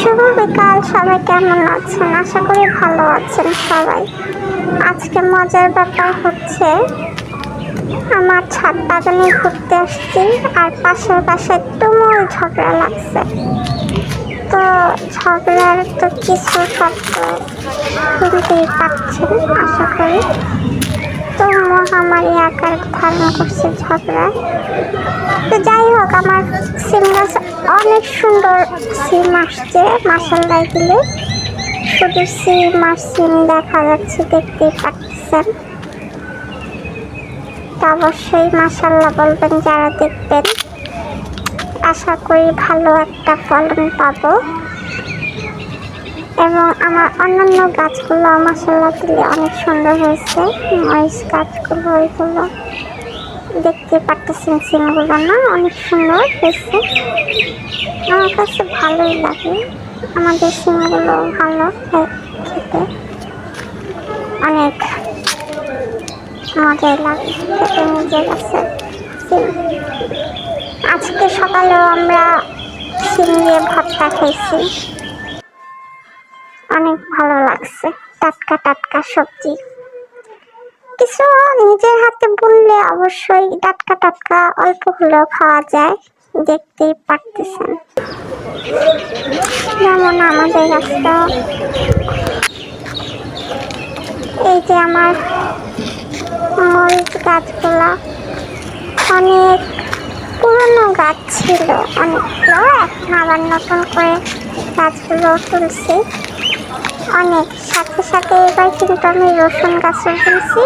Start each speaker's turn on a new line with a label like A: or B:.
A: শুভ বিকাল, সবাই কেমন আছেন? আশা করি ভালো আছেন সবাই। আজকে মজার ব্যাপার হচ্ছে আমার ছাদ বাগানে ঘুরতে আসছি আর পাশের বাসায় তুমুল ঝগড়া লাগছে। তো ঝগড়ার তো কিছু শব্দ শুনতেই পাচ্ছেন আশা করি। তো মহামারী আকার ধারণ করছে ঝগড়া। তো যাই হোক, আমার সিম গাছে অনেক সুন্দর সিম আসছে, মাশাআল্লাহ দিলে শুধু সিম আর সিম দেখা যাচ্ছে, দেখতেই পাচ্ছেন। তো অবশ্যই মাশাআল্লাহ বলবেন যারা দেখবেন। আশা করি ভালো একটা ফলন পাবো এবং আমার অন্যান্য গাছগুলো মাশাআল্লাহ দিলে অনেক সুন্দর হয়েছে। মরিচ গাছগুলো ওইগুলো দেখতে পাচ্ছেন, সিমগুলো না অনেক সুন্দর হয়েছে। আমার কাছে ভালোই লাগে, আমাদের সিমগুলো ভালো খেতে, অনেক মজাই লাগে খেতে নিজের কাছে সিম। আজকে সকালেও আমরা সিম দিয়ে ভর্তা খেয়েছি, অনেক ভালো লাগছে। টাটকা টাটকা সবজি, কিছু নিজের হাতে বুনলে অবশ্যই টাটকা টাটকা অল্প হলেও খাওয়া যায়, দেখতেই পারতেছেন। যেমন আমাদের গাছটা, এই যে আমার মরিচ গাছগুলা অনেক পুরনো গাছ ছিল, অনেকগুলো এখন আবার নতুন করে গাছগুলো তুলছি অনেক। সাথে সাথে এবার কিন্তু আমি রসুন গাছও তুলছি।